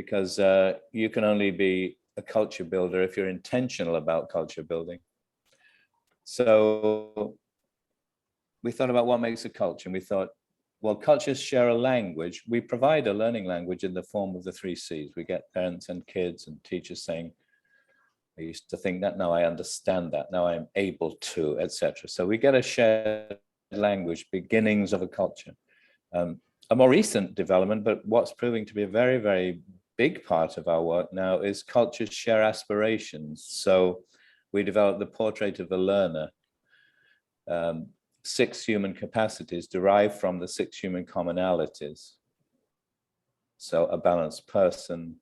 because you can only be a culture builder if you're intentional about culture building. So we thought about what makes a culture, and we thought, well, cultures share a language. We provide a learning language in the form of the 3 C's. We get parents and kids and teachers saying, I used to think that, now I understand that, now I'm able to, etc. So we get a shared language, beginnings of a culture. A more recent development, but what's proving to be a very, very big part of our work now, is cultures share aspirations. So we developed the portrait of a learner, 6 human capacities derived from the 6 human commonalities. So a balanced person,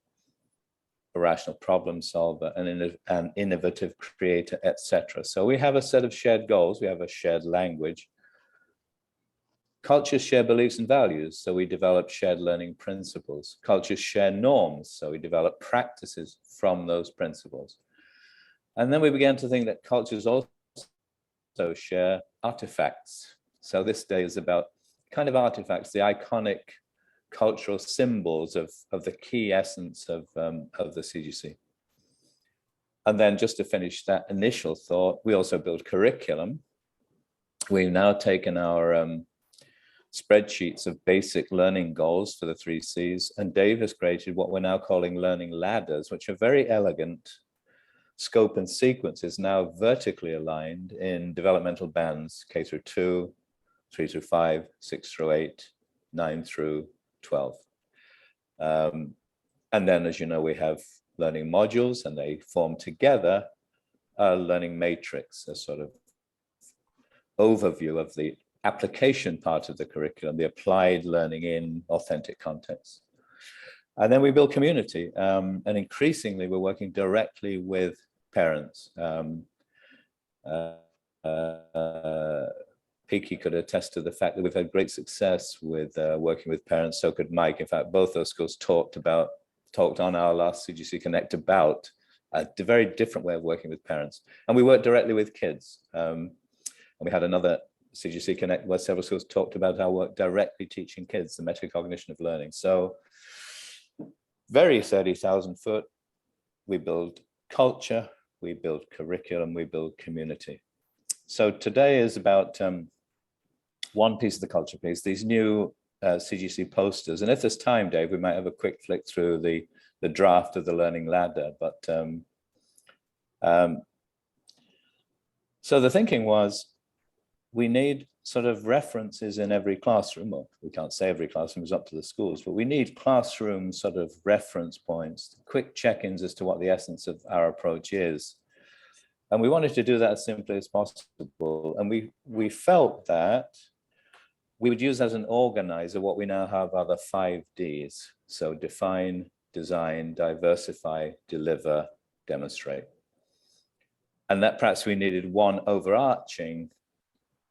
a rational problem solver, an innovative creator, etc. So we have a set of shared goals, we have a shared language. Cultures share beliefs and values, so we develop shared learning principles. Cultures share norms, so we develop practices from those principles. And then we began to think that cultures also share artifacts. So this day is about kind of artifacts, the iconic cultural symbols of the key essence of the CGC. And then just to finish that initial thought, we also build curriculum. We've now taken our spreadsheets of basic learning goals for the 3 C's, and Dave has created what we're now calling learning ladders, which are very elegant scope and sequences, now vertically aligned in developmental bands, K through 2, 3 through 5, 6 through 8, 9 through 12. And then, as you know, we have learning modules, and they form together a learning matrix, a sort of overview of the application part of the curriculum, the applied learning in authentic contexts. And then we build community, and increasingly we're working directly with parents. Peaky could attest to the fact that we've had great success with working with parents, so could Mike. In fact, both those schools talked on our last CGC Connect about a very different way of working with parents. And we work directly with kids. And we had another CGC Connect where several schools talked about our work directly teaching kids the metacognition of learning. So very 30,000 foot, we build culture, we build curriculum, we build community. So today is about one piece of the culture piece, these new CGC posters. And if there's time, Dave, we might have a quick flick through the draft of the learning ladder. But so the thinking was, we need sort of references in every classroom. Well, we can't say every classroom is up to the schools, but we need classroom sort of reference points, quick check-ins as to what the essence of our approach is. And we wanted to do that as simply as possible. And we felt that we would use as an organizer what we now have are the 5 Ds. So define, design, diversify, deliver, demonstrate. And that perhaps we needed one overarching,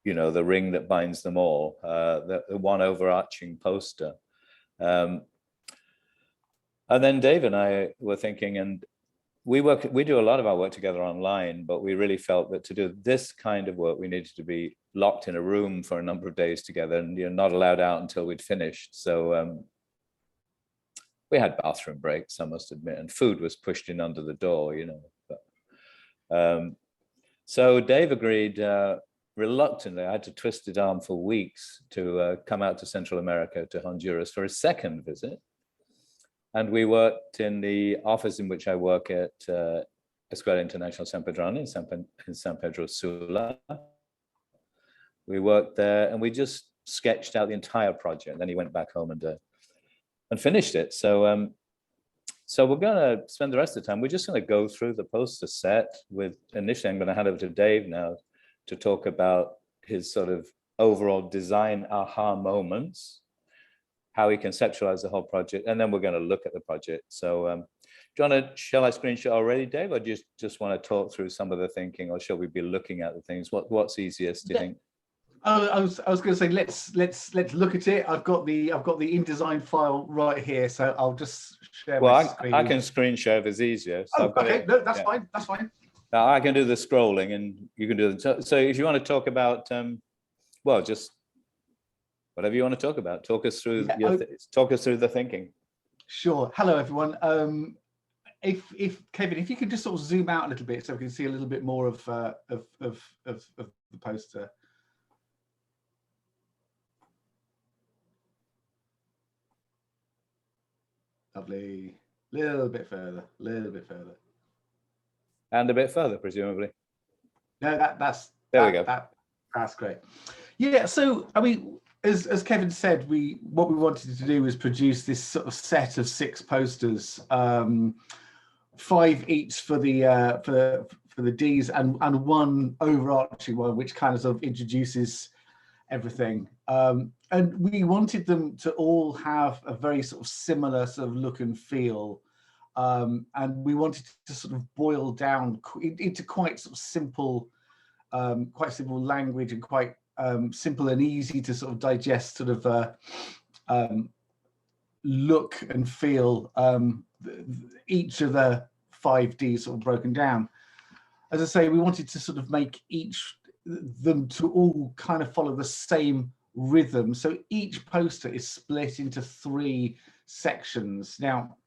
you know, the ring that binds them all, the one overarching poster. And then Dave and I were thinking, and we do a lot of our work together online, but we really felt that to do this kind of work, we needed to be locked in a room for a number of days together, and you're not allowed out until we'd finished. So we had bathroom breaks, I must admit, and food was pushed in under the door, you know. But, so Dave agreed reluctantly. I had to twist his arm for weeks to come out to Central America, to Honduras, for his second visit. And we worked in the office in which I work at Escuela International San Pedrano in San Pedro Sula. We worked there, and we just sketched out the entire project. And then he went back home and finished it. So so we're going to spend the rest of the time, we're just going to go through the poster set with, initially I'm going to hand over to Dave now to talk about his sort of overall design aha moments, how he conceptualized the whole project, and then we're going to look at the project. So do you want to, shall I screenshot already, Dave, or do you just want to talk through some of the thinking, or shall we be looking at the things? What's easiest, do you think? I was going to say let's look at it. I've got the InDesign file right here, so I'll just share my screen. I can screen share if it's easier. So oh, okay, no, that's fine. That's fine. Now I can do the scrolling, and you can do the. So if you want to talk about, well, just whatever you want to talk about. Talk us through talk us through the thinking. Sure. Hello, everyone. If Kevin, if you could just sort of zoom out a little bit so we can see a little bit more of the poster. Lovely. Little bit further. Little bit further. And a bit further, presumably. No, that's there we go. That's great. Yeah. So I mean, as Kevin said, what we wanted to do was produce this sort of set of 6 posters, 5 each for the D's and one overarching one, which kind of sort of introduces everything. And we wanted them to all have a very sort of similar sort of look and feel. And we wanted to sort of boil down into quite sort of simple language and quite simple and easy to sort of digest sort of look and feel each of the 5Ds sort of broken down. As I say, we wanted to sort of make them to all kind of follow the same rhythm. So each poster is split into 3 sections. Now,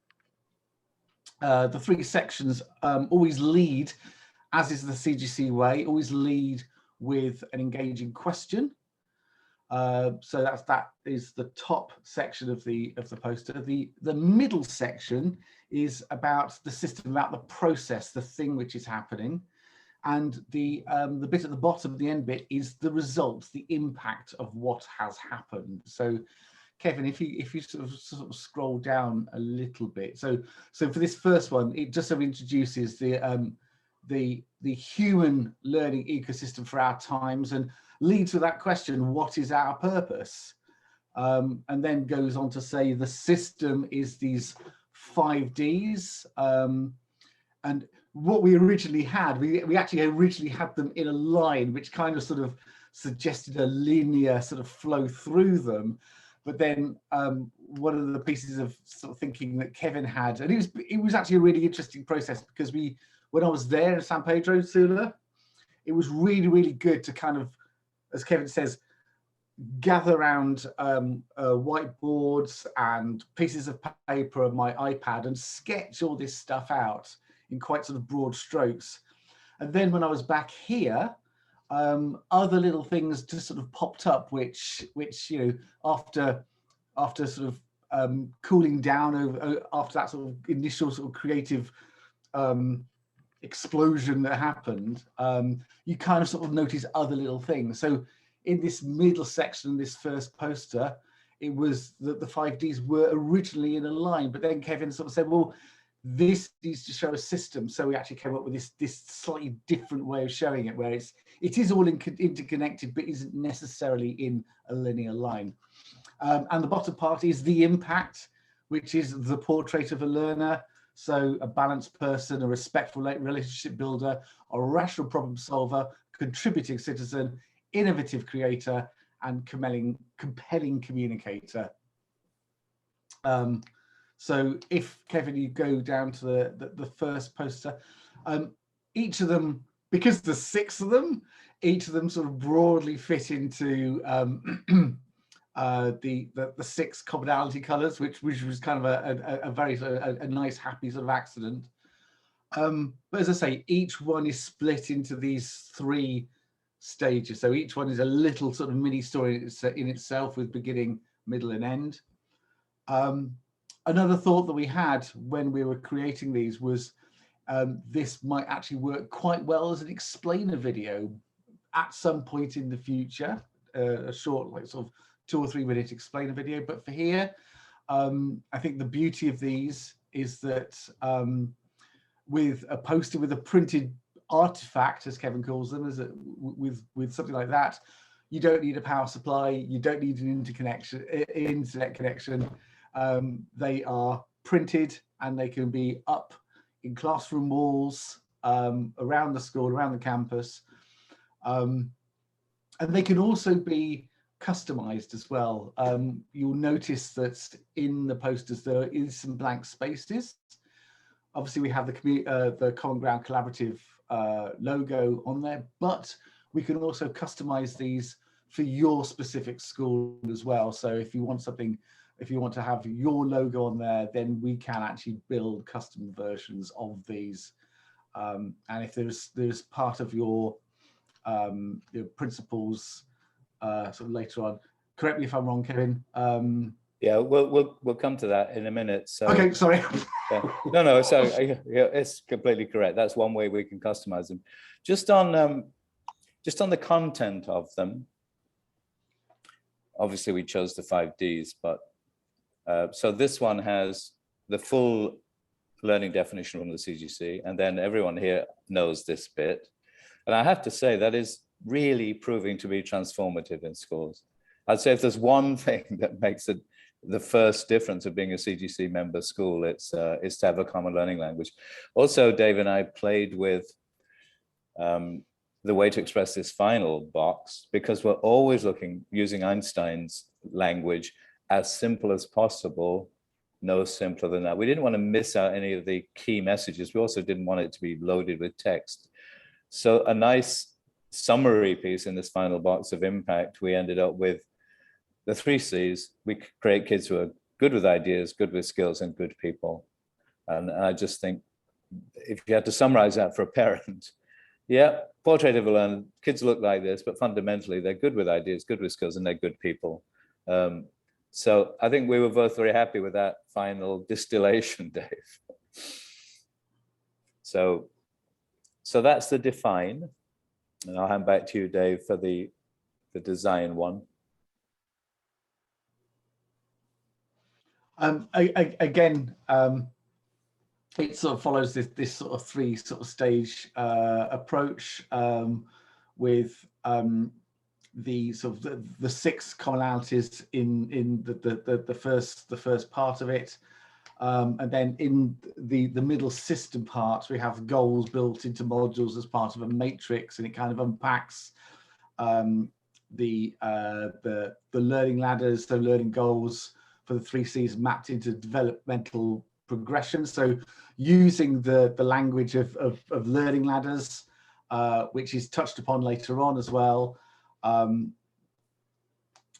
the 3 sections always lead, as is the CGC way, always lead with an engaging question. So that is the top section of the poster. The middle section is about the system, about the process, the thing which is happening, and the bit at the bottom, the end bit, is the result, the impact of what has happened. So, Kevin, if you sort of scroll down a little bit, so for this first one, it just sort of introduces the human learning ecosystem for our times and leads with that question, what is our purpose? And then goes on to say the system is these 5Ds. And what we originally had, we actually originally had them in a line, which kind of sort of suggested a linear sort of flow through them. But then one of the pieces of sort of thinking that Kevin had, and it was actually a really interesting process, because when I was there in San Pedro Sula, it was really, really good to kind of, as Kevin says, gather around whiteboards and pieces of paper on my iPad and sketch all this stuff out in quite sort of broad strokes. And then when I was back here, other little things just sort of popped up, which you know, after sort of cooling down after that sort of initial sort of creative explosion that happened, you kind of sort of notice other little things. So in this middle section, this first poster, it was that the 5Ds were originally in a line, but then Kevin sort of said, well, this needs to show a system. So we actually came up with this slightly different way of showing it, where it is all interconnected, but isn't necessarily in a linear line. And the bottom part is the impact, which is the portrait of a learner. So a balanced person, a respectful relationship builder, a rational problem solver, contributing citizen, innovative creator, and compelling communicator. So if, Kevin, you go down to the first poster, each of them, because there's 6 of them, each of them sort of broadly fit into the 6 commonality colors, which was kind of a very a nice, happy sort of accident. But as I say, each one is split into these 3 stages. So each one is a little sort of mini story in itself, with beginning, middle, and end. Another thought that we had when we were creating these was this might actually work quite well as an explainer video at some point in the future, a short, like sort of 2 or 3 minute explainer video. But for here, I think the beauty of these is that with a poster with a printed artifact, as Kevin calls them, with something like that, you don't need a power supply, you don't need an internet connection. They are printed and they can be up in classroom walls, around the school, around the campus. And they can also be customized as well. You'll notice that in the posters there is some blank spaces. Obviously, we have the Common Ground Collaborative logo on there, but we can also customize these for your specific school as well. So if you want something if you want to have your logo on there, then we can actually build custom versions of these. And if there's part of your principles sort of later on, correct me if I'm wrong, Kevin. Yeah, we'll come to that in a minute. So okay, sorry. no, so yeah, it's completely correct. That's one way we can customize them. Just on the content of them. Obviously, we chose the 5Ds, but so this one has the full learning definition from the CGC, and then everyone here knows this bit. And I have to say that is really proving to be transformative in schools. I'd say if there's one thing that makes it the first difference of being a CGC member school, it's to have a common learning language. Also, Dave and I played with the way to express this final box, because we're always using Einstein's language, as simple as possible, no simpler than that. We didn't want to miss out any of the key messages. We also didn't want it to be loaded with text. So a nice summary piece in this final box of impact, we ended up with the 3 C's. We create kids who are good with ideas, good with skills, and good people. And I just think if you had to summarize that for a parent, yeah, portrait of a learner, kids look like this, but fundamentally they're good with ideas, good with skills, and they're good people. So I think we were both very happy with that final distillation, Dave. So that's the define. And I'll hand back to you, Dave, for the design one. Again, it sort of follows this sort of 3 sort of stage approach with the sort of the 6 commonalities in the first part of it, and then in the middle system part we have goals built into modules as part of a matrix, and it kind of unpacks the learning ladders, so learning goals for the 3 C's mapped into developmental progression. So using the language of learning ladders, which is touched upon later on as well. And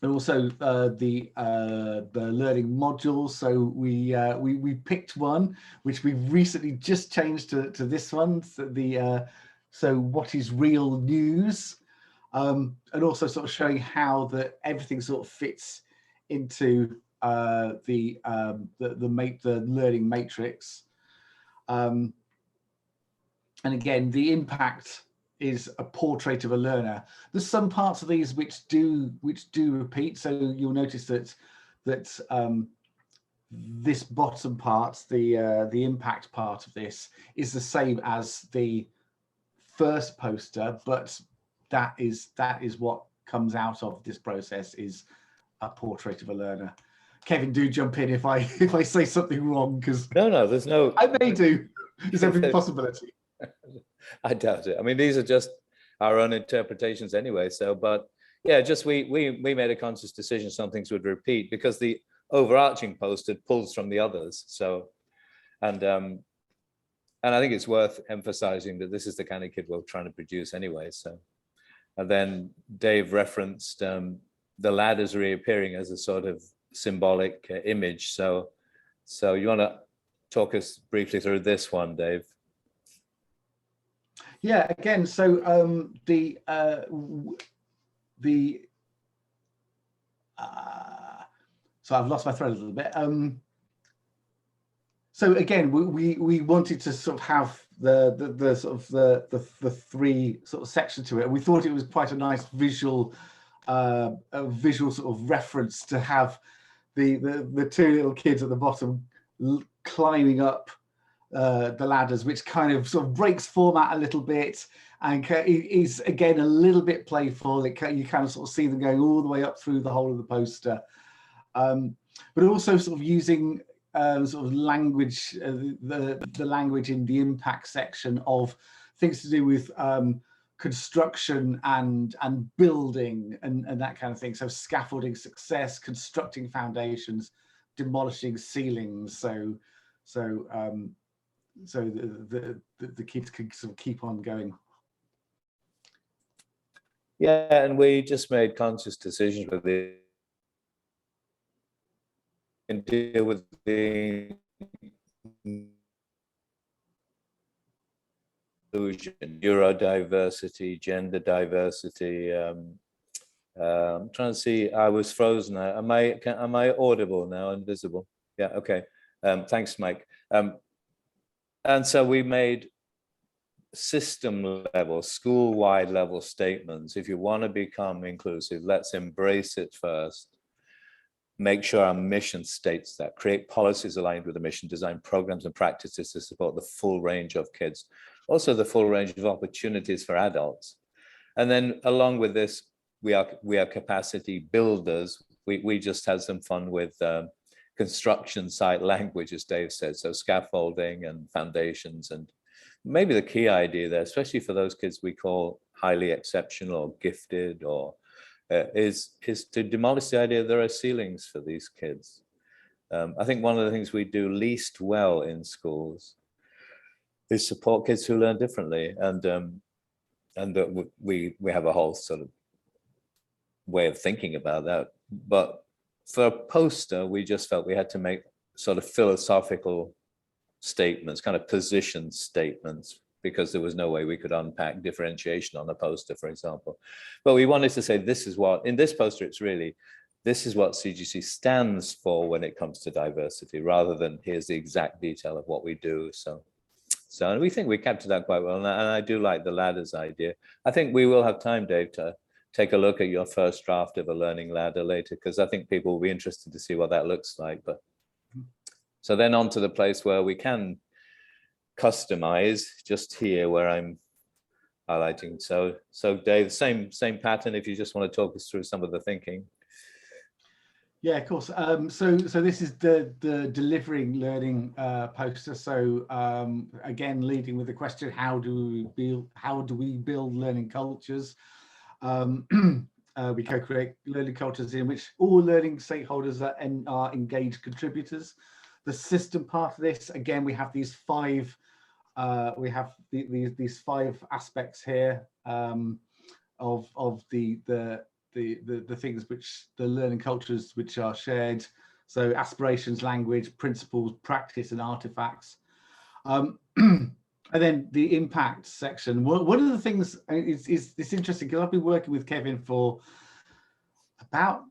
also the learning modules. So we picked one which we've recently just changed to this one. So what is real news, and also sort of showing how everything sort of fits into the learning matrix. And again, the impact is a portrait of a learner. There's some parts of these which do repeat. So you'll notice that this bottom part, the impact part of this, is the same as the first poster, but that is what comes out of this process, is a portrait of a learner. Kevin, do jump in if I say something wrong, because no, there's no. I may do. There's every possibility. I doubt it. I mean, these are just our own interpretations anyway. So, but yeah, just we made a conscious decision some things would repeat because the overarching poster pulls from the others. So, and I think it's worth emphasizing that this is the kind of kid we're trying to produce anyway. So, and then Dave referenced the ladders reappearing as a sort of symbolic image. So you want to talk us briefly through this one, Dave? Yeah, again, so so I've lost my thread a little bit. So again, we wanted to sort of have the sort of the 3 sort of sections to it. We thought it was quite a nice visual sort of reference to have the 2 little kids at the bottom climbing up the ladders, which kind of sort of breaks format a little bit and is again a little bit playful. You kind of sort of see them going all the way up through the whole of the poster, but also sort of using sort of language, the language in the impact section of things to do with construction and building and that kind of thing. So scaffolding success, constructing foundations, demolishing ceilings. So the kids can sort of keep on going. Yeah, and we just made conscious decisions with it. can deal with the inclusion, neurodiversity, gender diversity. I'm trying to see. I was frozen. Am I audible now and visible? Yeah. Okay. Thanks, Mike. And so we made system level, school-wide level statements. If you want to become inclusive, let's embrace it first. Make sure our mission states that. Create policies aligned with the mission, design programs and practices to support the full range of kids. Also the full range of opportunities for adults. And then along with this, we are capacity builders. We just had some fun with construction site language, as Dave said, so scaffolding and foundations. And maybe the key idea there, especially for those kids we call highly exceptional or gifted, or is to demolish the idea there are ceilings for these kids. I think one of the things we do least well in schools is support kids who learn differently, and that we have a whole sort of way of thinking about that. But for a poster, we just felt we had to make sort of philosophical statements, kind of position statements, because there was no way we could unpack differentiation on a poster, for example. But we wanted to say, this is what, in this poster, it's really, this is what CGC stands for when it comes to diversity, rather than here's the exact detail of what we do. So we think we captured that quite well. And I do like the ladders idea. I think we will have time, Dave, to take a look at your first draft of a learning ladder later, because I think people will be interested to see what that looks like. But so then on to the place where we can customize, just here where I'm highlighting. So Dave, same pattern, if you just want to talk us through some of the thinking. Yeah, of course. So this is the delivering learning poster. So again, leading with the question, how do we build learning cultures? We co-create learning cultures in which all learning stakeholders are engaged contributors. The system part of this, again, we have these five these five aspects here of the things which the learning cultures which are shared. So aspirations, language, principles, practice, and artifacts. And then the impact section. One of the things it's interesting, because I've been working with Kevin for about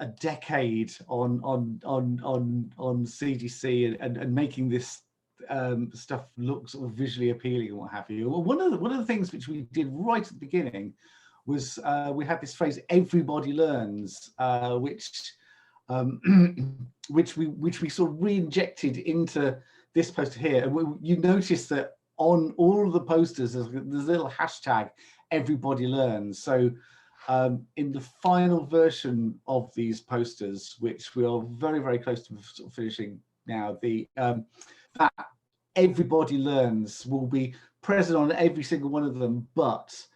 a decade on CGC and making this stuff look sort of visually appealing and what have you. Well, one of the things which we did right at the beginning was we had this phrase "everybody learns," which we sort of re-injected into this poster here. And you notice that on all of the posters, there's a little hashtag "everybody learns." So in the final version of these posters, which we are very, very close to sort of finishing now, that everybody learns will be present on every single one of them, but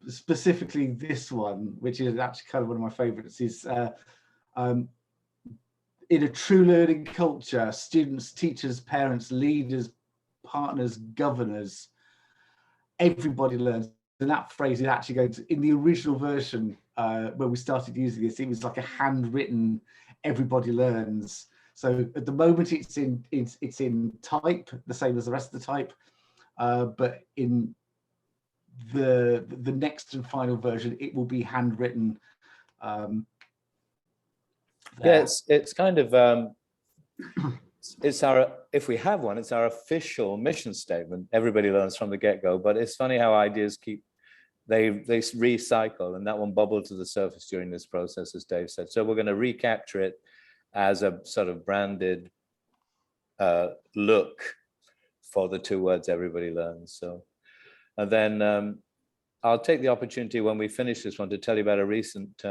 specifically this one, which is actually kind of one of my favorites, is in a true learning culture, students, teachers, parents, leaders, partners, governors, everybody learns. And that phrase is actually going to, in the original version, when we started using this, it was like a handwritten "everybody learns." So at the moment it's in type, the same as the rest of the type, but in the next and final version, it will be handwritten. Yeah, it's kind of it's our, if we have one, it's our official mission statement. Everybody learns from the get-go. But it's funny how ideas they recycle, and that one bubbled to the surface during this process, as Dave said. So we're going to recapture it as a sort of branded look for the two words "everybody learns." So, and then I'll take the opportunity when we finish this one to tell you about a recent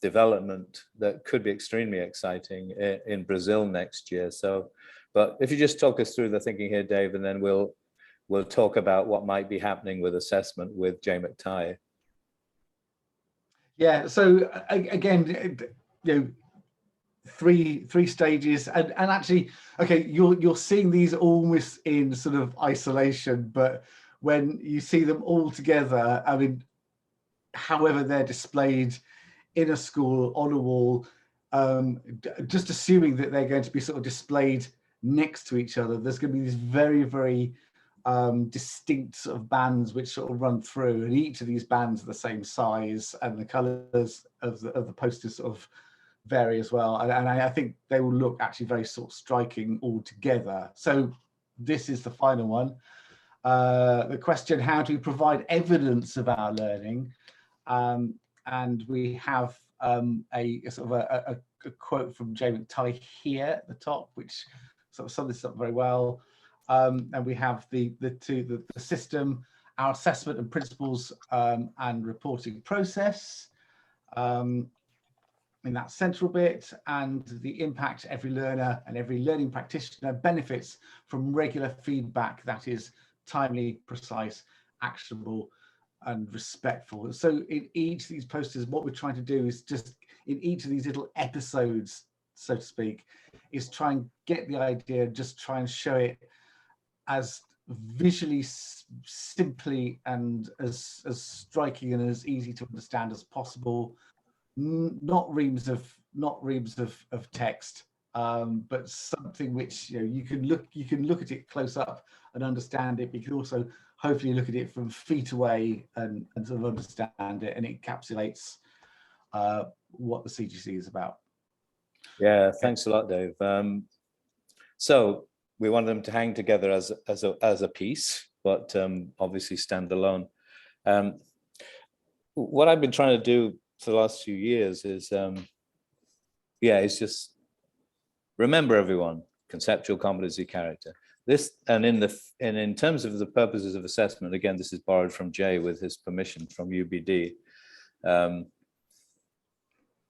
development that could be extremely exciting in Brazil next year. So, but if you just talk us through the thinking here, Dave, and then we'll talk about what might be happening with assessment with Jay McTighe. Yeah. So again, you know, three stages, and actually, okay, you're seeing these almost in sort of isolation, but when you see them all together, I mean, however they're displayed in a school, on a wall, just assuming that they're going to be sort of displayed next to each other, there's going to be these very, very distinct sort of bands which sort of run through, and each of these bands are the same size, and the colors of the posters sort of vary as well. And I think they will look actually very sort of striking all together. So this is the final one. The question, how do we provide evidence of our learning? And we have a sort of a quote from Jay McTighe here at the top, which sort of sums this up very well. And we have the system, our assessment and principles and reporting process in that central bit, and the impact every learner and every learning practitioner benefits from regular feedback that is timely, precise, actionable, and respectful. So in each of these posters, what we're trying to do is just, in each of these little episodes, so to speak, is try and get the idea, just try and show it as visually simply and as striking and as easy to understand as possible. Not reams of text, but something which, you know, you can look at it close up and understand it. But you can also hopefully look at it from feet away and sort of understand it, and it encapsulates what the CGC is about. Yeah, thanks a lot, Dave. So we want them to hang together as a piece, but obviously stand alone. What I've been trying to do for the last few years is, it's just remember everyone, conceptual, competency, character. This, and in terms of the purposes of assessment, again, this is borrowed from Jay with his permission from UBD.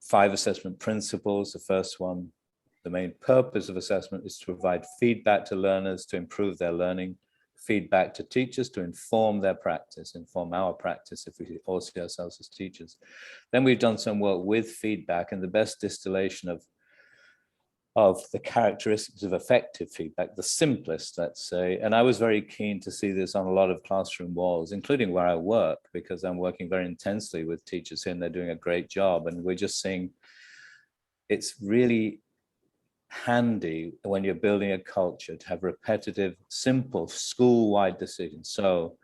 5 assessment principles. The first one, the main purpose of assessment is to provide feedback to learners to improve their learning, feedback to teachers to inform their practice, inform our practice if we all see ourselves as teachers. Then we've done some work with feedback, and the best distillation of the characteristics of effective feedback, the simplest, let's say. And I was very keen to see this on a lot of classroom walls, including where I work, because I'm working very intensely with teachers here and they're doing a great job. And we're just seeing it's really handy when you're building a culture to have repetitive, simple, school-wide decisions. So,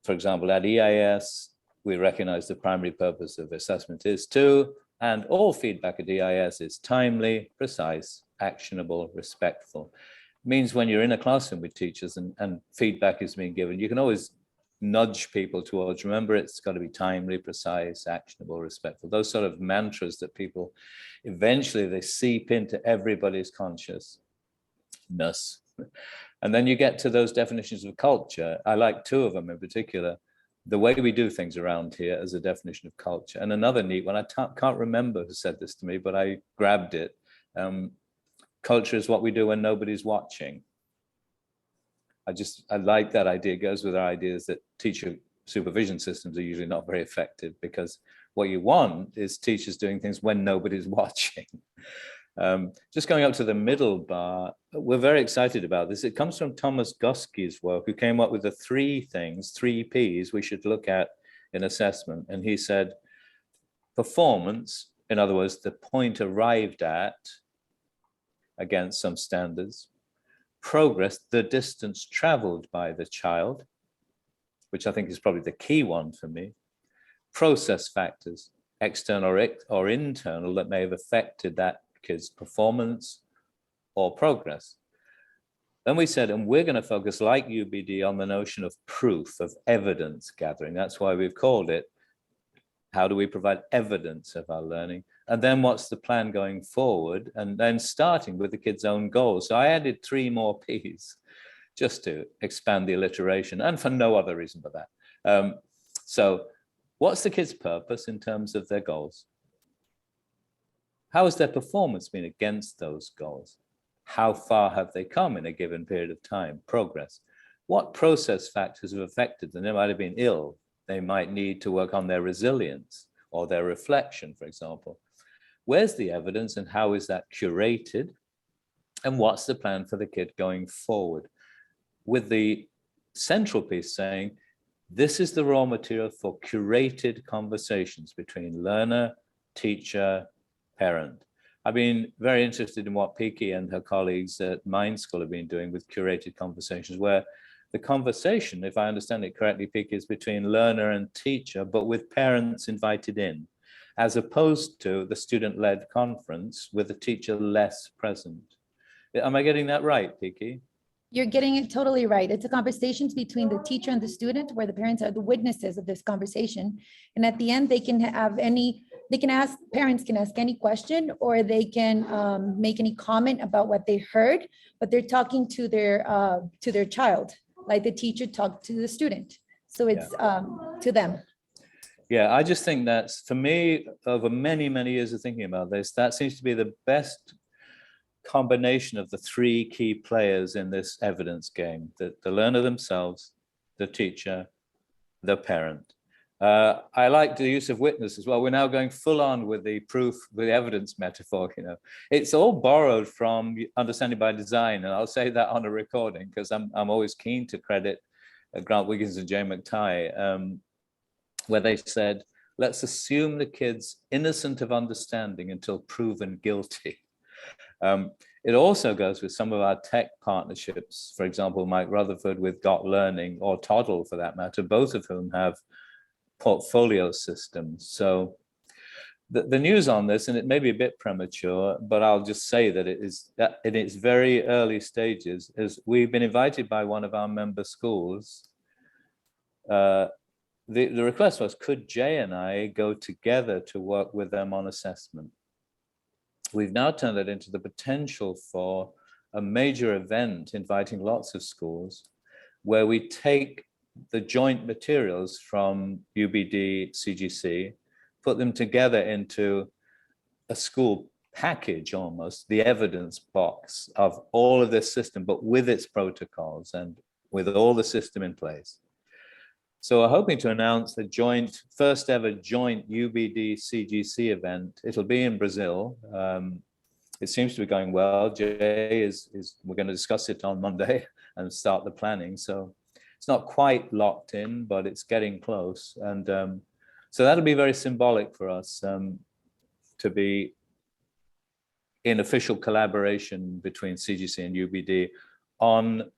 for example, at EIS, we recognize the primary purpose of assessment is to, and all feedback at EIS is timely, precise, actionable, respectful. It means when you're in a classroom with teachers and feedback is being given, you can always nudge people towards, remember, it's got to be timely, precise, actionable, respectful. Those sort of mantras that people, eventually they seep into everybody's consciousness. And then you get to those definitions of culture. I like 2 of them in particular. The way we do things around here as a definition of culture. And another neat one, I can't remember who said this to me, but I grabbed it. Culture is what we do when nobody's watching. I like that idea. It goes with our ideas that teacher supervision systems are usually not very effective, because what you want is teachers doing things when nobody's watching. Just going up to the middle bar, we're very excited about this. It comes from Thomas Guskey's work, who came up with the 3 Ps we should look at in assessment. And he said, performance, in other words, the point arrived at against some standards. Progress, the distance traveled by the child, which I think is probably the key one for me. Process factors, external or internal, that may have affected that kid's performance or progress. Then we said, and we're going to focus, like UBD, on the notion of proof, of evidence gathering. That's why we've called it, how do we provide evidence of our learning? And then what's the plan going forward? And then starting with the kid's own goals. So I added 3 more Ps just to expand the alliteration, and for no other reason but that. So what's the kid's purpose in terms of their goals? How has their performance been against those goals? How far have they come in a given period of time? Progress. What process factors have affected them? They might have been ill. They might need to work on their resilience or their reflection, for example. Where's the evidence and how is that curated? And what's the plan for the kid going forward? With the central piece saying, this is the raw material for curated conversations between learner, teacher, parent. I've been very interested in what Piki and her colleagues at Mind School have been doing with curated conversations, where the conversation, if I understand it correctly, Piki, is between learner and teacher, but with parents invited in, as opposed to the student-led conference with the teacher less present. Am I getting that right, Piki? You're getting it totally right. It's a conversation between the teacher and the student where the parents are the witnesses of this conversation. And at the end, they can have parents can ask any question, or they can make any comment about what they heard, but they're talking to their child, like the teacher talked to the student. So it's to them. Yeah, I just think that's, for me, over many, many years of thinking about this, that seems to be the best combination of the three key players in this evidence game: the learner themselves, the teacher, the parent. I like the use of witness as well. We're now going full on with the proof, the evidence metaphor. You know, it's all borrowed from Understanding by Design, and I'll say that on a recording because I'm always keen to credit Grant Wiggins and Jay McTighe, where they said, "Let's assume the kid's innocent of understanding until proven guilty." It also goes with some of our tech partnerships. For example, Mike Rutherford with Got Learning, or Toddle for that matter, both of whom have portfolio systems. So the news on this, and it may be a bit premature, but I'll just say that it is in its very early stages, is we've been invited by one of our member schools. The request was, could Jay and I go together to work with them on assessment? We've now turned that into the potential for a major event inviting lots of schools, where we take the joint materials from UBD, CGC, put them together into a school package almost, the evidence box of all of this system, but with its protocols and with all the system in place. So we're hoping to announce the first ever joint UBD CGC event. It'll be in Brazil. It seems to be going well. Jay we're going to discuss it on Monday and start the planning. So it's not quite locked in, but it's getting close. And so that'll be very symbolic for us to be in official collaboration between CGC and UBD on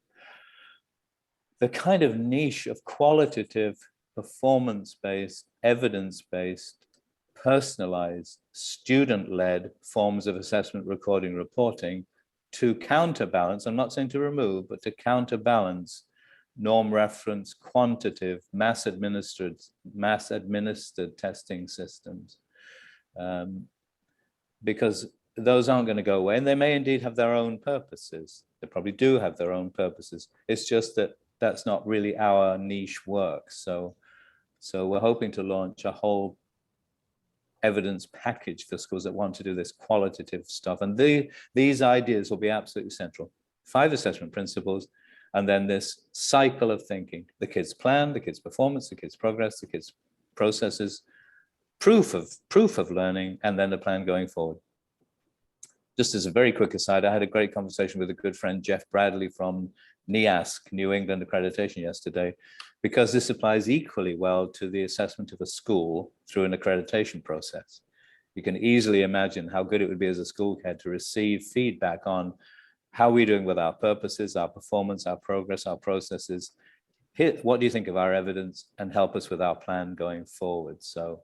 the kind of niche of qualitative, performance-based, evidence-based, personalized, student-led forms of assessment, recording, reporting to counterbalance, I'm not saying to remove, but to counterbalance norm reference, quantitative, mass administered testing systems. Because those aren't going to go away, and they may indeed have their own purposes. They probably do have their own purposes. It's just that that's not really our niche work. So we're hoping to launch a whole evidence package for schools that want to do this qualitative stuff. And these ideas will be absolutely central. 5 assessment principles, and then this cycle of thinking: the kids' plan, the kids' performance, the kids' progress, the kids' processes, proof of learning, and then the plan going forward. Just as a very quick aside, I had a great conversation with a good friend, Jeff Bradley from NEASC, New England Accreditation, yesterday, because this applies equally well to the assessment of a school through an accreditation process. You can easily imagine how good it would be as a school head to receive feedback on how we're doing with our purposes, our performance, our progress, our processes. Here, what do you think of our evidence, and help us with our plan going forward? So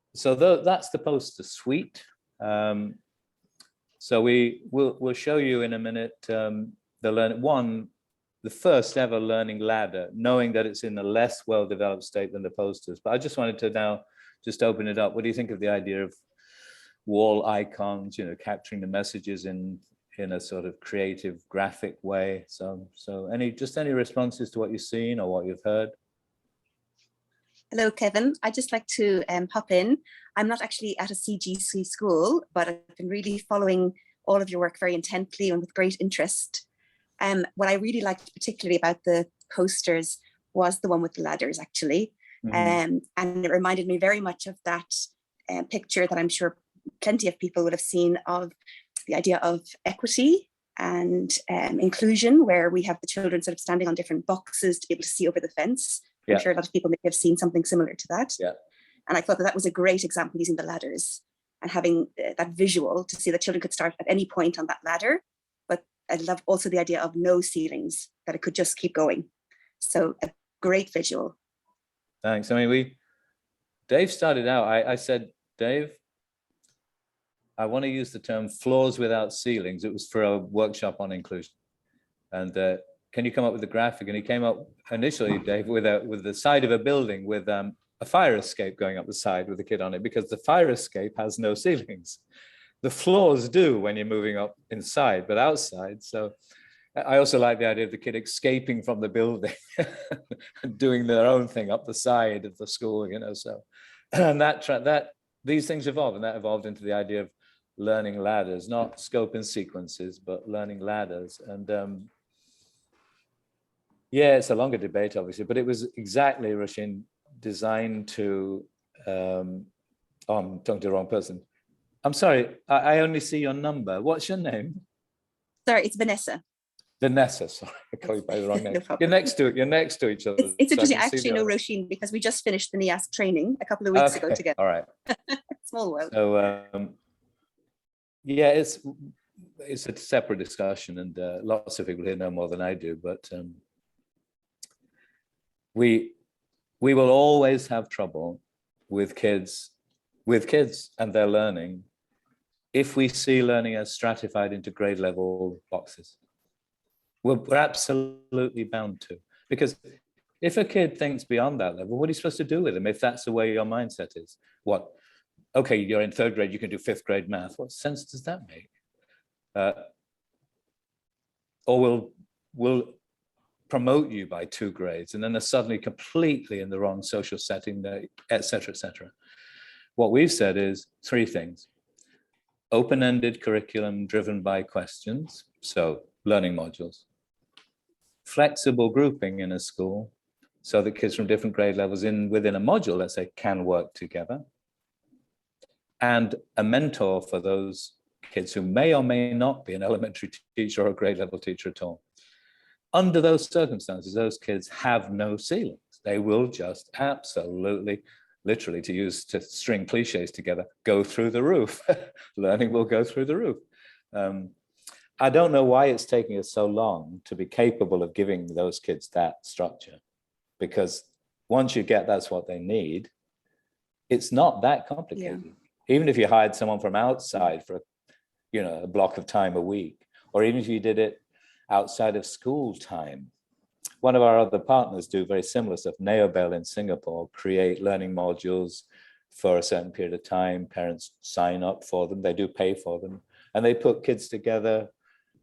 that's the poster suite. So we'll show you in a minute the first ever learning ladder, knowing that it's in a less well-developed state than the posters. But I just wanted to now just open it up. What do you think of the idea of wall icons, capturing the messages in a sort of creative, graphic way? So any responses to what you've seen or what you've heard? Hello, Kevin. I'd just like to hop in. I'm not actually at a CGC school, but I've been really following all of your work very intently and with great interest. What I really liked particularly about the posters was the one with the ladders, actually. Mm-hmm. And it reminded me very much of that picture that I'm sure plenty of people would have seen, of the idea of equity and inclusion, where we have the children sort of standing on different boxes to be able to see over the fence. Yeah. I'm sure a lot of people may have seen something similar to that. Yeah. And I thought that was a great example, using the ladders and having that visual to see that children could start at any point on that ladder. But I love also the idea of no ceilings, that it could just keep going. So a great visual. Thanks. I mean, Dave started out, I said, Dave, I want to use the term floors without ceilings. It was for a workshop on inclusion. And can you come up with a graphic? And he came up initially, Dave, with the side of a building with a fire escape going up the side with a kid on it, because the fire escape has no ceilings. The floors do when you're moving up inside, but outside. So I also like the idea of the kid escaping from the building and doing their own thing up the side of the school, you know. So, and these things evolve, and that evolved into the idea of learning ladders, not scope and sequences, but learning ladders. And yeah, it's a longer debate, obviously, but it was exactly, Rashin, designed to, I'm talking to the wrong person. I'm sorry, I only see your number. What's your name? Sorry, it's Vanessa. Vanessa, sorry, I called you by the wrong name. No problem. You're next to each other. It's so interesting, I actually know Roisin because we just finished the NIASC training a couple of weeks ago together. All right. Small world. So yeah, it's a separate discussion, and lots of people here know more than I do, but we will always have trouble with kids and their learning if we see learning as stratified into grade level boxes. We're absolutely bound to, because if a kid thinks beyond that level, what are you supposed to do with them if that's the way your mindset is? What? Okay, you're in 3rd grade, you can do 5th grade math. What sense does that make? Or we'll promote you by 2 grades, and then they're suddenly completely in the wrong social setting, et cetera, et cetera. What we've said is 3 things. Open-ended curriculum driven by questions, so learning modules. Flexible grouping in a school, so that kids from different grade levels within a module, let's say, can work together. And a mentor for those kids who may or may not be an elementary teacher or a grade level teacher at all. Under those circumstances, those kids have no ceilings. They will just absolutely, literally, to string cliches together, go through the roof. Learning will go through the roof. I don't know why it's taking us so long to be capable of giving those kids that structure, because once you get that's what they need, it's not that complicated. Yeah. Even if you hired someone from outside for a block of time a week, or even if you did it outside of school time. One of our other partners do very similar stuff. Neobel in Singapore create learning modules for a certain period of time. Parents sign up for them. They do pay for them. And they put kids together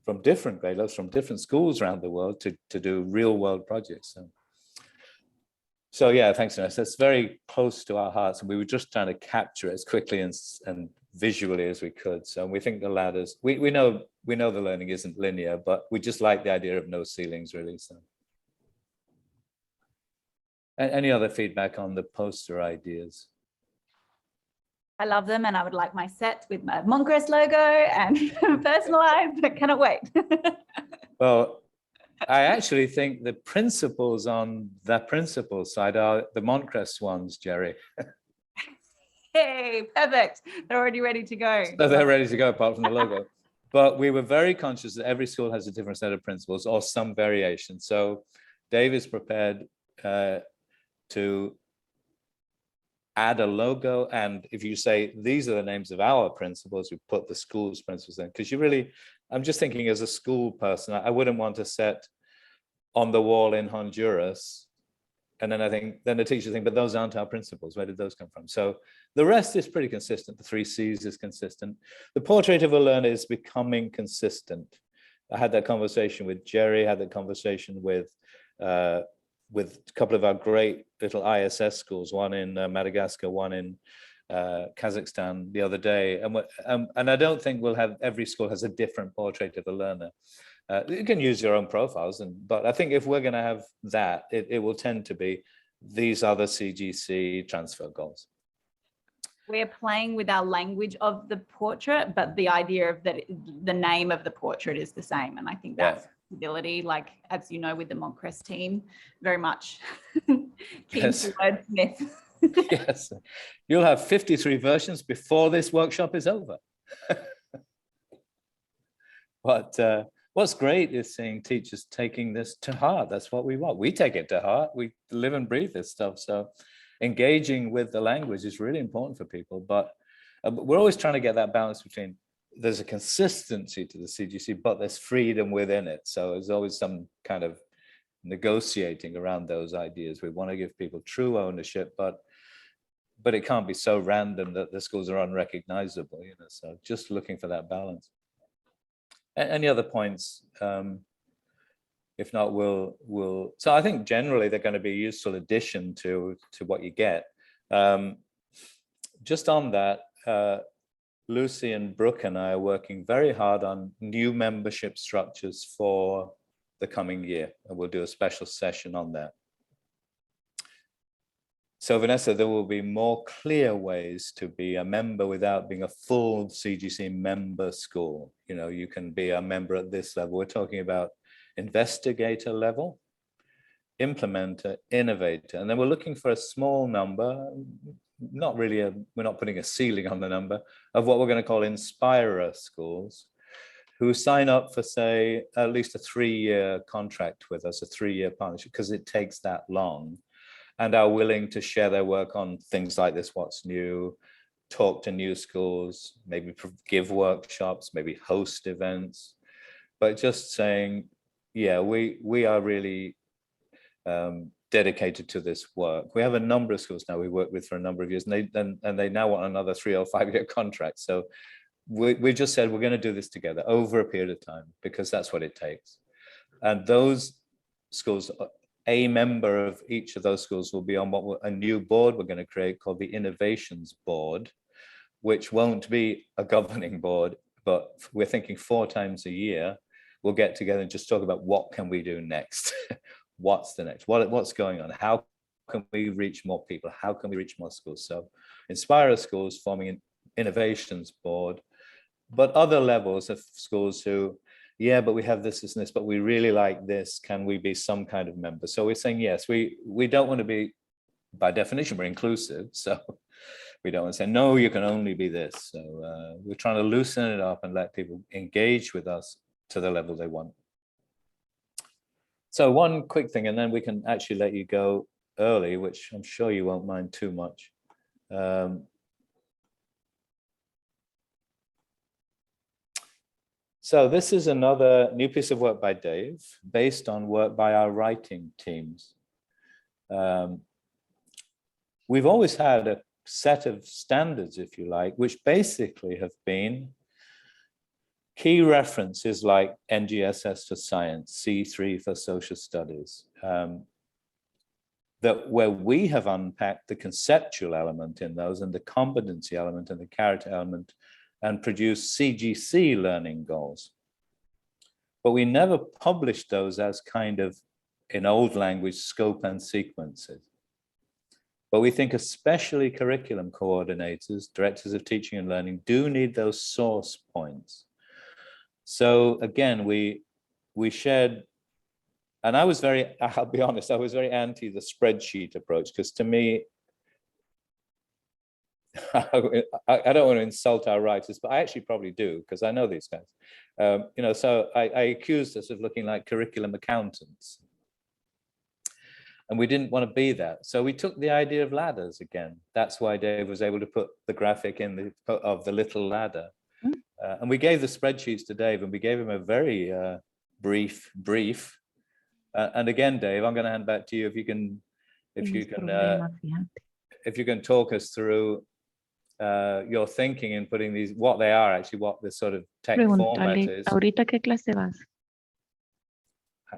from different grade levels, from different schools around the world to do real world projects. So yeah, thanks, Vanessa. That's very close to our hearts, and we were just trying to capture it as quickly and visually as we could. So we think the ladders, we know the learning isn't linear, but we just like the idea of no ceilings, really. So any other feedback on the poster ideas? I love them, and I would like my set with my Montcrest logo and personalized. I cannot wait. Well, I actually think the principles on the principal side are the Montcrest ones, Jerry. Hey, perfect. They're already ready to go. So they're ready to go, apart from the logo. But we were very conscious that every school has a different set of principles or some variation. So Dave is prepared to add a logo. And if you say, these are the names of our principles, we put the school's principles in. Because I'm just thinking as a school person, I wouldn't want to set on the wall in Honduras. And then the teachers think, but those aren't our principles. Where did those come from? So the rest is pretty consistent. The 3 C's is consistent. The portrait of a learner is becoming consistent. I had that conversation with Jerry, had that conversation with a couple of our great little ISS schools, one in Madagascar, one in Kazakhstan the other day. And I don't think every school has a different portrait of a learner. You can use your own profiles, but I think if we're going to have that, it will tend to be, these are the CGC transfer goals. We're playing with our language of the portrait, but the idea of that the name of the portrait is the same. And I think that's ability, like, as you know, with the Montcrest team, very much keen to wordsmith. Yes, you'll have 53 versions before this workshop is over. But what's great is seeing teachers taking this to heart. That's what we want. We take it to heart. We live and breathe this stuff. So engaging with the language is really important for people. But we're always trying to get that balance between there's a consistency to the CGC, but there's freedom within it. So there's always some kind of negotiating around those ideas. We want to give people true ownership, but it can't be so random that the schools are unrecognizable, you know. So just looking for that balance. Any other points? If not, we'll. So I think generally they're going to be a useful addition to what you get. Just on that, Lucy and Brooke and I are working very hard on new membership structures for the coming year, and we'll do a special session on that. So Vanessa, there will be more clear ways to be a member without being a full CGC member school. You know, you can be a member at this level. We're talking about investigator level, implementer, innovator, and then we're looking for a small number, not really we're not putting a ceiling on the number, of what we're going to call inspirer schools, who sign up for, say, at least a 3-year contract with us, a 3-year partnership, because it takes that long, and are willing to share their work on things like this, what's new, talk to new schools, maybe give workshops, maybe host events, but just saying, yeah, we are really dedicated to this work. We have a number of schools now we work with for a number of years, and they now want another 3 or 5-year contract. So we just said we're going to do this together over a period of time, because that's what it takes. And those schools, a member of each of those schools will be on a new board we're going to create called the Innovations Board, which won't be a governing board, but we're thinking 4 times a year we'll get together and just talk about what can we do next. What's the next? What's going on? How can we reach more people? How can we reach more schools? So Inspire schools forming an Innovations Board, but other levels of schools who, yeah, but we have this, and this, but we really like this. Can we be some kind of member? So we're saying, yes, we don't want to be, by definition, we're inclusive. So we don't want to say, no, you can only be this. So we're trying to loosen it up and let people engage with us to the level they want. So one quick thing, and then we can actually let you go early, which I'm sure you won't mind too much. So this is another new piece of work by Dave, based on work by our writing teams. We've always had a set of standards, if you like, which basically have been key references like NGSS for science, C3 for social studies, that where we have unpacked the conceptual element in those and the competency element and the character element and produced CGC learning goals. But we never published those as kind of, in old language, scope and sequences. But we think especially curriculum coordinators, directors of teaching and learning, do need those source points. So again, we shared, and I'll be honest, I was very anti the spreadsheet approach, because to me, I don't want to insult our writers, but I actually probably do, because I know these guys. You know, so I accused us of looking like curriculum accountants. And we didn't want to be that. So we took the idea of ladders again. That's why Dave was able to put the graphic in of the little ladder. And we gave the spreadsheets to Dave, and we gave him a very brief. And again, Dave, I'm going to hand back to you if you can talk us through your thinking in putting these, what they are actually, what the sort of tech format is. ¿Ahorita qué clase vas?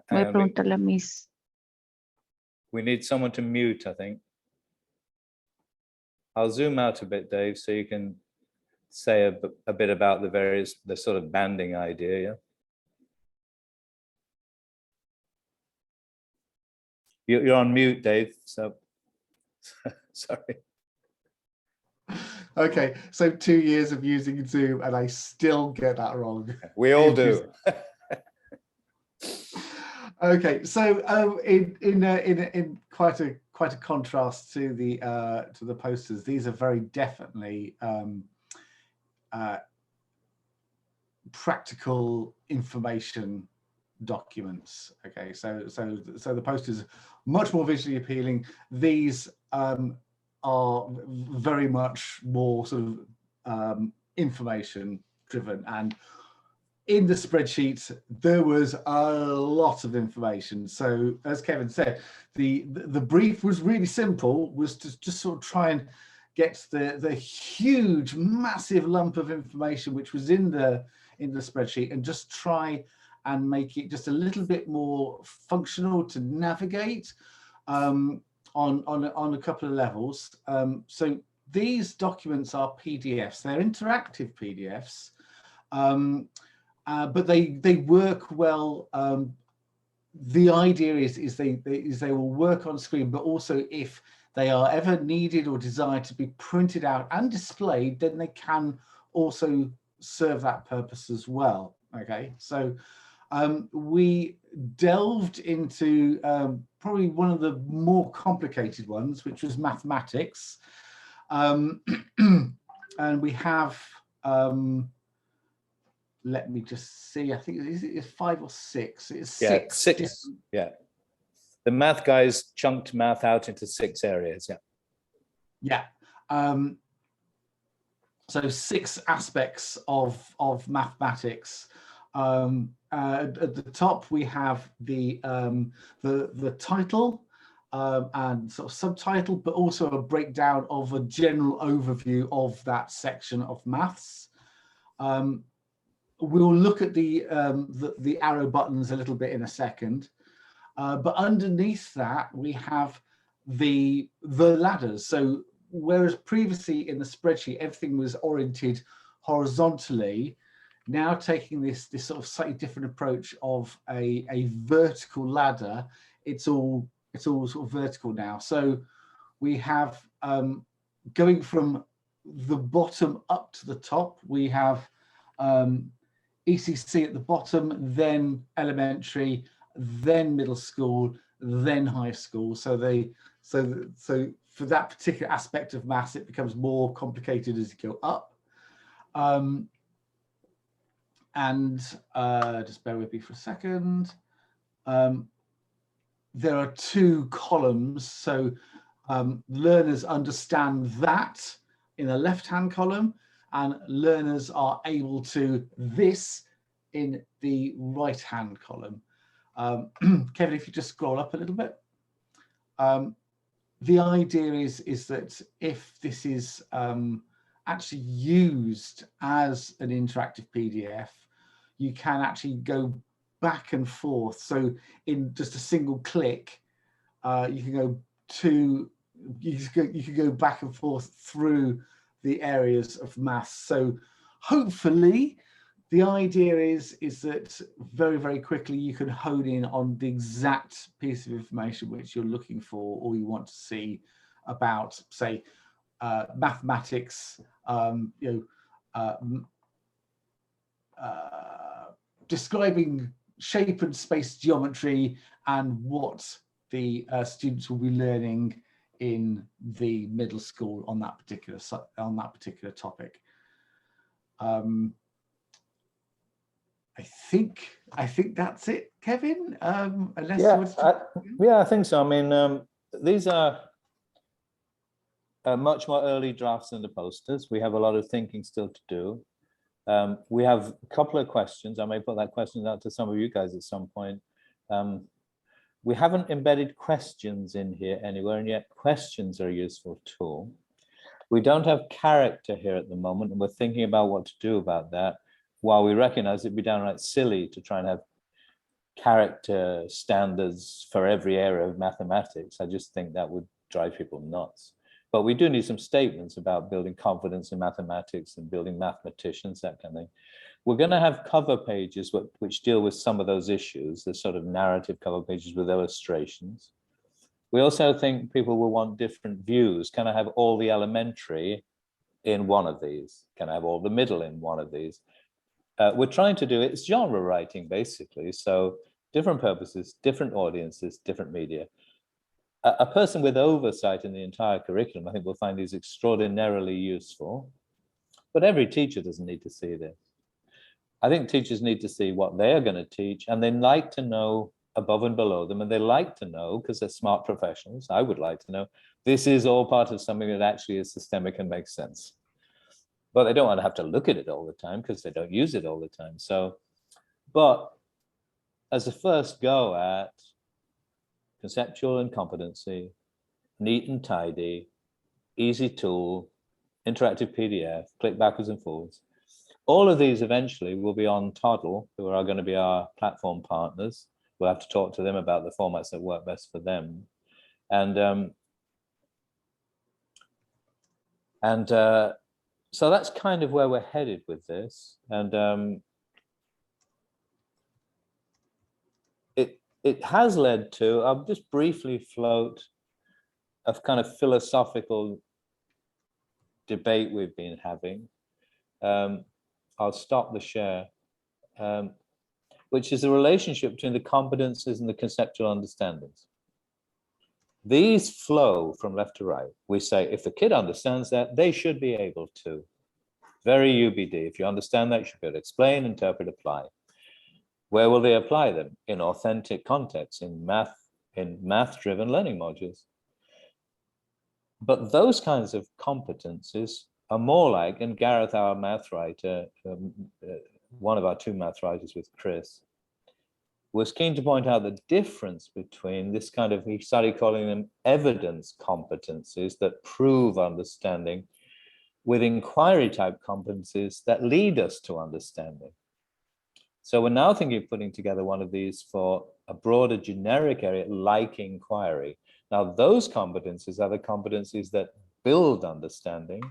Voy a preguntarle a Miss. We need someone to mute, I think. I'll zoom out a bit, Dave, so you can say a bit about the sort of banding idea, yeah? You're on mute, Dave, so sorry. Okay, so 2 years of using Zoom and I still get that wrong. We all do. Okay, so in quite quite a contrast to the posters. These are very definitely practical information documents. Okay, so the posters are much more visually appealing. These are very much more sort of information driven, and in the spreadsheet there was a lot of information. So as Kevin said, the brief was really simple, was to just sort of try and get the huge massive lump of information which was in the spreadsheet and just try and make it just a little bit more functional to navigate on a couple of levels. So these documents are PDFs. They're interactive PDFs, but they work well. The idea is they will work on screen, but also if they are ever needed or desired to be printed out and displayed, then they can also serve that purpose as well. Okay, so we delved into probably one of the more complicated ones, which was mathematics. And we have, let me just see, I think it's 5 or 6. It's six. Yeah. The math guys chunked math out into 6 areas. Yeah. So 6 aspects of mathematics. At the top we have the title and sort of subtitle, but also a breakdown of a general overview of that section of maths. We'll look at the arrow buttons a little bit in a second, but underneath that we have the ladders. So whereas previously in the spreadsheet everything was oriented horizontally, now taking this sort of slightly different approach of a vertical ladder, it's all sort of vertical now. So we have going from the bottom up to the top, we have ECC at the bottom, then elementary, then middle school, then high school. So for that particular aspect of maths, it becomes more complicated as you go up. And just bear with me for a second. There are 2 columns. So learners understand that in the left-hand column, and learners are able to this in the right-hand column. Kevin, if you just scroll up a little bit. The idea is that if this is actually used as an interactive PDF, you can actually go back and forth. So in just a single click, you can go back and forth through the areas of maths. So hopefully the idea is that very, very quickly you can hone in on the exact piece of information which you're looking for or you want to see about, say, mathematics, describing shape and space geometry and what the students will be learning in the middle school on that particular topic. I think that's it, Kevin. Unless I think so. I mean, these are much more early drafts than the posters. We have a lot of thinking still to do. We have a couple of questions. I may put that question out to some of you guys at some point. We haven't embedded questions in here anywhere, and yet questions are a useful tool. We don't have character here at the moment, and we're thinking about what to do about that. While we recognize it'd be downright silly to try and have character standards for every area of mathematics, I just think that would drive people nuts. But we do need some statements about building confidence in mathematics and building mathematicians, that kind of thing. We're going to have cover pages which deal with some of those issues, the sort of narrative cover pages with illustrations. We also think people will want different views. Can I have all the elementary in one of these? Can I have all the middle in one of these? We're trying to do it's genre writing, basically. So different purposes, different audiences, different media. a person with oversight in the entire curriculum, I think, will find these extraordinarily useful. But every teacher doesn't need to see this. I think teachers need to see what they're going to teach, and they like to know above and below them, and they like to know, because they're smart professionals, I would like to know, this is all part of something that actually is systemic and makes sense. But they don't want to have to look at it all the time because they don't use it all the time. So, but as a first go at conceptual and competency, neat and tidy, easy tool, interactive PDF, click backwards and forwards. All of these eventually will be on Toddle, who are going to be our platform partners. We'll have to talk to them about the formats that work best for them. So that's kind of where we're headed with this. And it has led to, I'll just briefly float a kind of philosophical debate we've been having. I'll stop the share, which is the relationship between the competencies and the conceptual understandings. These flow from left to right. We say, if the kid understands that, they should be able to. Very UBD. If you understand that, you should be able to explain, interpret, apply. Where will they apply them? In authentic contexts, in math-driven learning modules. But those kinds of competencies are more like, and Gareth, our math writer, one of our two math writers with Chris, was keen to point out the difference between this kind of, he started calling them evidence competencies that prove understanding, with inquiry type competencies that lead us to understanding. So we're now thinking of putting together one of these for a broader generic area like inquiry. Now those competencies are the competencies that build understanding,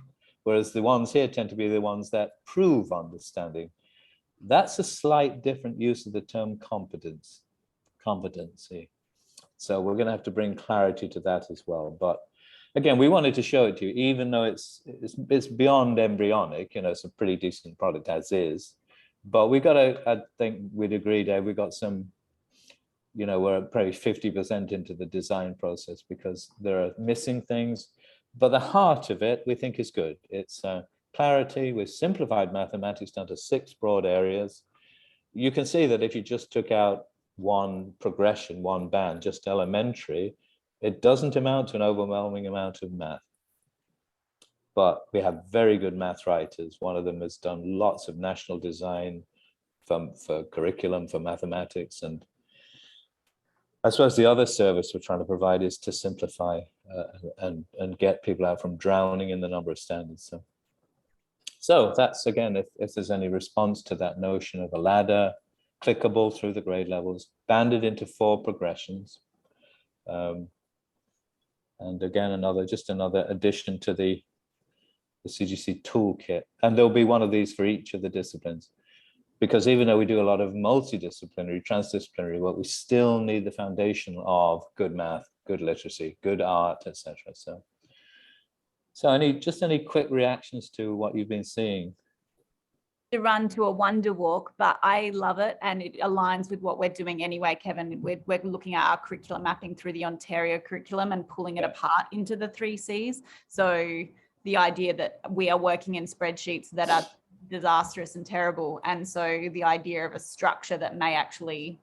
whereas the ones here tend to be the ones that prove understanding. That's a slight different use of the term competency. So we're going to have to bring clarity to that as well. But again, we wanted to show it to you, even though it's beyond embryonic, you know, it's a pretty decent product as is. But we got to, I think we'd agree, Dave, we got some, you know, we're probably 50% into the design process because there are missing things. But the heart of it, we think, is good. It's clarity. We've simplified mathematics down to 6 broad areas. You can see that if you just took out one progression, one band, just elementary, it doesn't amount to an overwhelming amount of math. But we have very good math writers. One of them has done lots of national design for curriculum, for mathematics. And I suppose the other service we're trying to provide is to simplify and get people out from drowning in the number of standards. So that's, again, if there's any response to that notion of a ladder, clickable through the grade levels, banded into 4 progressions. And again, just another addition to the CGC toolkit. And there'll be one of these for each of the disciplines. Because even though we do a lot of multidisciplinary, transdisciplinary work, we still need the foundation of good math, good literacy, good art, etc. So any quick reactions to what you've been seeing? To run to a wonder walk, but I love it and it aligns with what we're doing anyway, Kevin. We're looking at our curricular mapping through the Ontario curriculum and pulling it apart into the 3 Cs. So the idea that we are working in spreadsheets that are disastrous and terrible, and so the idea of a structure that may actually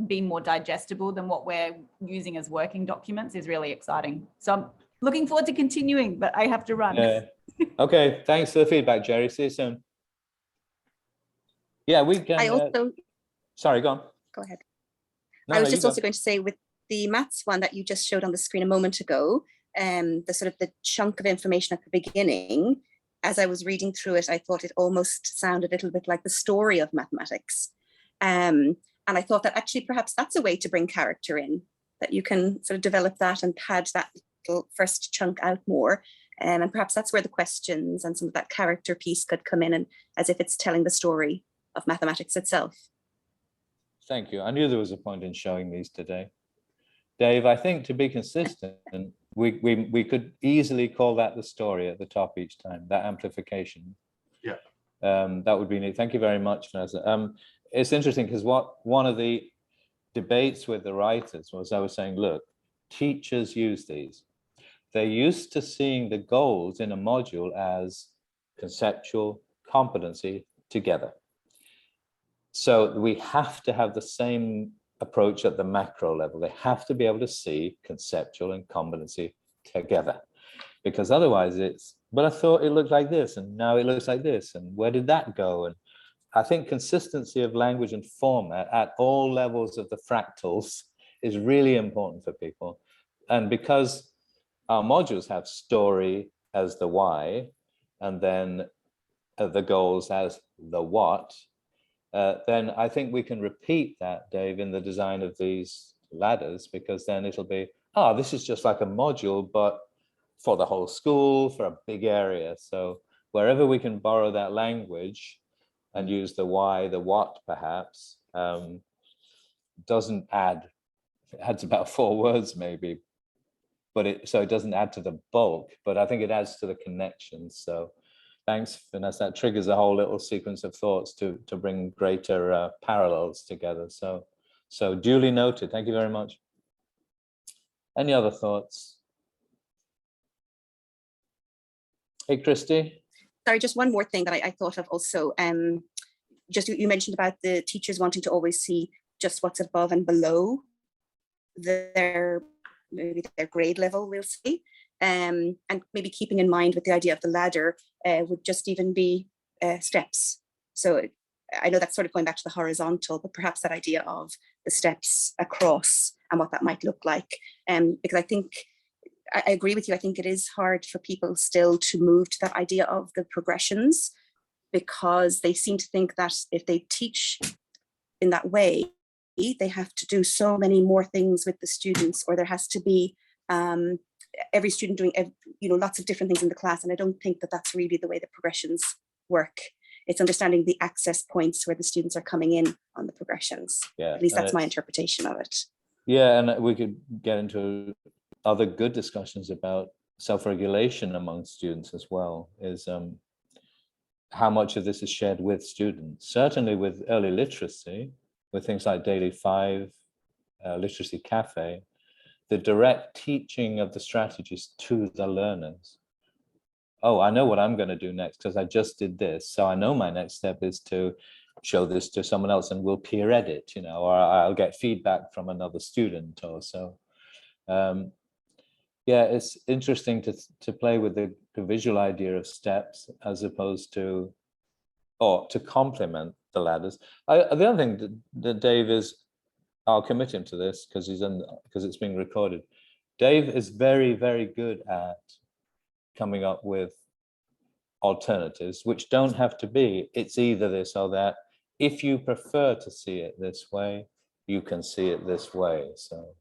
be more digestible than what we're using as working documents is really exciting. So I'm looking forward to continuing, but I have to run. Yeah. Okay, thanks for the feedback, Jerry. See you soon. Yeah, we can. I also, sorry, go on. go ahead. No, I was just also going to say, with the maths one that you just showed on the screen a moment ago, the sort of the chunk of information at the beginning, as I was reading through it, I thought it almost sounded a little bit like the story of mathematics. And I thought that actually perhaps that's a way to bring character in, that you can sort of develop that and pad that little first chunk out more. And perhaps that's where the questions and some of that character piece could come in, and as if it's telling the story of mathematics itself. Thank you. I knew there was a point in showing these today. Dave, I think to be consistent, we could easily call that the story at the top each time, that amplification. Yeah. That would be neat. Thank you very much, Nessa. It's interesting because one of the debates with the writers was, I was saying, look, teachers use these. They're used to seeing the goals in a module as conceptual, competency together. So we have to have the same approach at the macro level. They have to be able to see conceptual and competency together, because otherwise it's, but I thought it looked like this and now it looks like this, and where did that go? And I think consistency of language and format at all levels of the fractals is really important for people. And because our modules have story as the why, and then the goals as the what, then I think we can repeat that, Dave, in the design of these ladders, because then it'll be, oh, this is just like a module, but for the whole school, for a big area. So wherever we can borrow that language and use the why, the what, perhaps, doesn't add, it adds about 4 words maybe, but it doesn't add to the bulk, but I think it adds to the connections. So thanks, Vanessa. That triggers a whole little sequence of thoughts to bring greater parallels together. So duly noted. Thank you very much. Any other thoughts? Hey, Christy. Sorry, just one more thing that I thought of also. Just you mentioned about the teachers wanting to always see just what's above and below maybe their grade level, we'll see. And maybe keeping in mind with the idea of the ladder would just even be steps. So I know that's sort of going back to the horizontal, but perhaps that idea of the steps across and what that might look like. Because I think, I agree with you, I think it is hard for people still to move to that idea of the progressions, because they seem to think that if they teach in that way, they have to do so many more things with the students, or there has to be every student doing lots of different things in the class. And I don't think that that's really the way the progressions work. It's understanding the access points where the students are coming in on the progressions. Yeah, at least that's my interpretation of it. Yeah, and we could get into other good discussions about self-regulation among students as well, is how much of this is shared with students. Certainly with early literacy, with things like Daily 5, Literacy Cafe, the direct teaching of the strategies to the learners. Oh, I know what I'm going to do next because I just did this. So I know my next step is to show this to someone else and we'll peer edit, or I'll get feedback from another student or so. Yeah, it's interesting to play with the visual idea of steps as opposed to, or to complement the ladders. The other thing that Dave is, I'll commit him to this because it's being recorded. Dave is very, very good at coming up with alternatives, which don't have to be, it's either this or that. If you prefer to see it this way, you can see it this way. So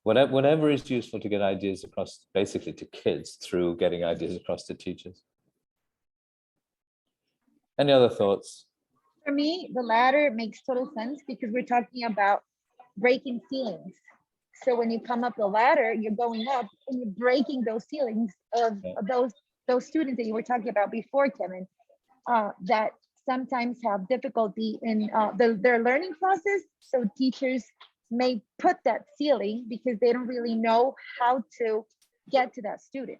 whatever is useful to get ideas across, basically to kids, through getting ideas across to teachers. Any other thoughts? For me, the latter makes total sense because we're talking about breaking ceilings. So when you come up the ladder, you're going up and you're breaking those ceilings of those students that you were talking about before, Kevin, that sometimes have difficulty in their learning process. So teachers may put that ceiling because they don't really know how to get to that student.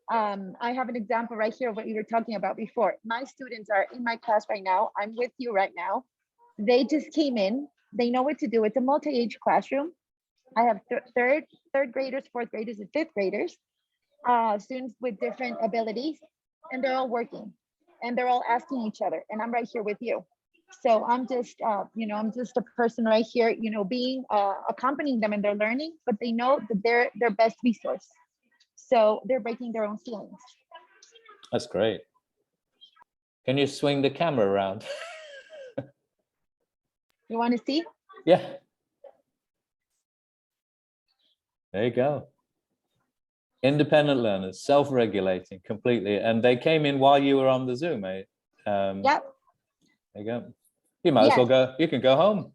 I have an example right here of what you were talking about before. My students are in my class right now. I'm with you right now. They just came in. They know what to do. It's a multi-age classroom. I have third graders, fourth graders, and fifth graders, students with different abilities, and they're all working, and they're all asking each other. And I'm right here with you. So I'm just, I'm just a person right here, being accompanying them in their learning, but they know that they're their best resource. So they're breaking their own ceilings. That's great. Can you swing the camera around? You want to see? Yeah. There you go. Independent learners, self-regulating completely. And they came in while you were on the Zoom, eh? Yep. There you go. You might as well go, you can go home.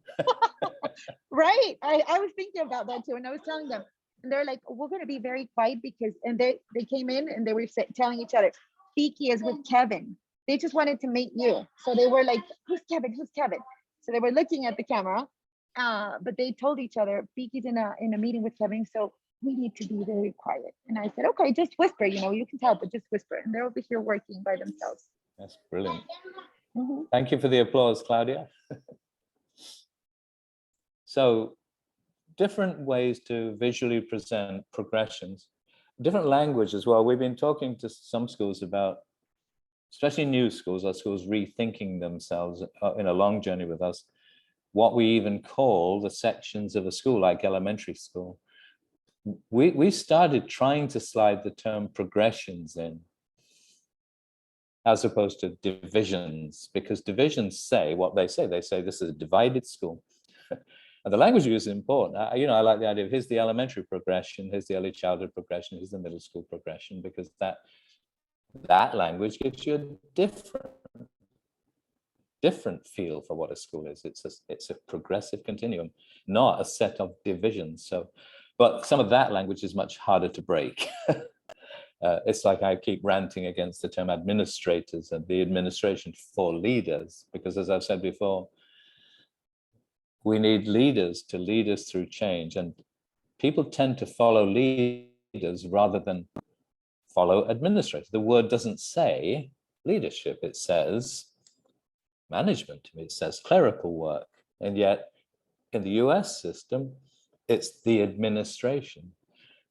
Right. I was thinking about that too. And I was telling them, and they're like, we're going to be very quiet because, and they came in and they were telling each other, Fiki is with Kevin. They just wanted to meet you. So they were like, who's Kevin? Who's Kevin? So they were looking at the camera But they told each other, Viki's in a meeting with Kevin, so we need to be very quiet. And I said, okay, just whisper, you can tell, but just whisper. And they're over here working by themselves. That's brilliant. Mhm. Thank you for the applause, Claudia. So different ways to visually present progressions, different language as well. We've been talking to some schools about, especially new schools, our schools rethinking themselves in a long journey with us, what we even call the sections of a school, like elementary school. We started trying to slide the term progressions in, as opposed to divisions, because divisions say what they say. They say this is a divided school. And the language use is important. I like the idea of here's the elementary progression, here's the early childhood progression, here's the middle school progression, because that language gives you a different feel for what a school is. It's a progressive continuum, not a set of divisions. So, but some of that language is much harder to break. It's like I keep ranting against the term administrators and the administration for leaders, because as I've said before, we need leaders to lead us through change, and people tend to follow leaders rather than follow administrators. The word doesn't say leadership, it says management, it says clerical work, and yet in the US system, it's the administration.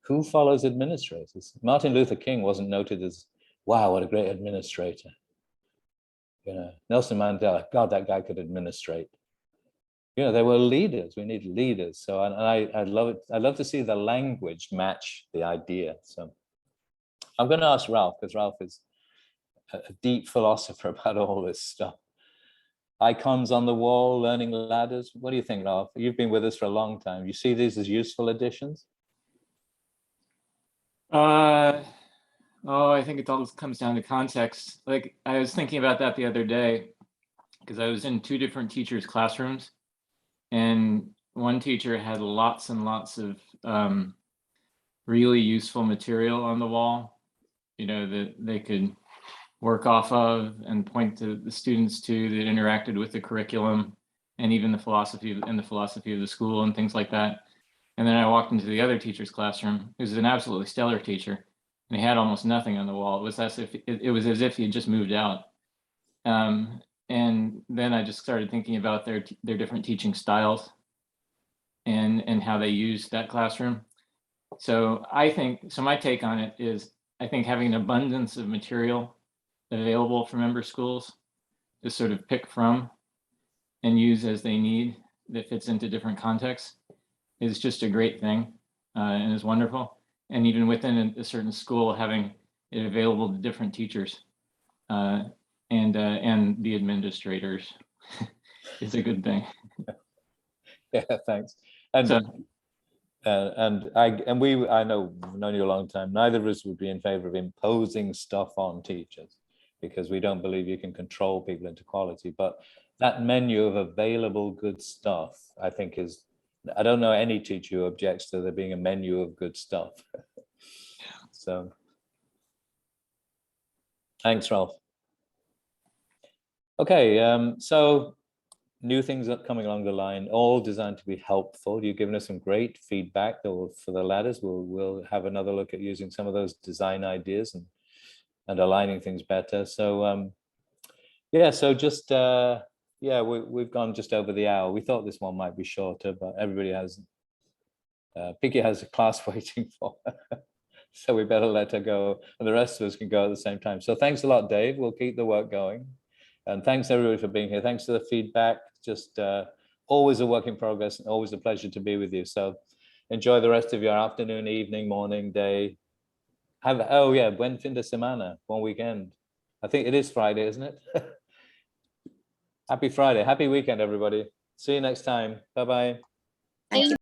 Who follows administrators? Martin Luther King wasn't noted as, wow, what a great administrator. Nelson Mandela, God, that guy could administrate. There were leaders. We need leaders. So, and I love it. I love to see the language match the idea. So I'm going to ask Ralph, because Ralph is a deep philosopher about all this stuff. Icons on the wall, learning ladders. What do you think, Ralph? You've been with us for a long time. You see these as useful additions? I think it all comes down to context. Like, I was thinking about that the other day, because I was in 2 different teachers' classrooms, and one teacher had lots and lots of really useful material on the wall, that they could work off of and point to the students to, that interacted with the curriculum and even the philosophy of the school and things like that. And then I walked into the other teacher's classroom, who's an absolutely stellar teacher, and he had almost nothing on the wall. It was as if he had just moved out. And then I just started thinking about their different teaching styles and how they use that classroom. So my take on it is, I think having an abundance of material available for member schools to sort of pick from and use as they need, that fits into different contexts, is just a great thing and is wonderful. And even within a certain school, having it available to different teachers and the administrators is a good thing. Yeah, thanks. And So, I know we've known you a long time. Neither of us would be in favor of imposing stuff on teachers, because we don't believe you can control people into quality. But that menu of available good stuff, I think I don't know any teacher who objects to there being a menu of good stuff. So thanks, Ralph. Okay, so new things are coming along the line, all designed to be helpful. You've given us some great feedback for the ladders. We'll have another look at using some of those design ideas and aligning things better. So we've gone just over the hour. We thought this one might be shorter, but everybody has Piggy has a class waiting for her. So we better let her go, and the rest of us can go at the same time. So thanks a lot, Dave. We'll keep the work going. And thanks everybody for being here. Thanks for the feedback. Just always a work in progress, and always a pleasure to be with you. So enjoy the rest of your afternoon, evening, morning, day. Buen fin de semana, one weekend. I think it is Friday, isn't it? Happy Friday, happy weekend, everybody. See you next time. Bye-bye. Thank you.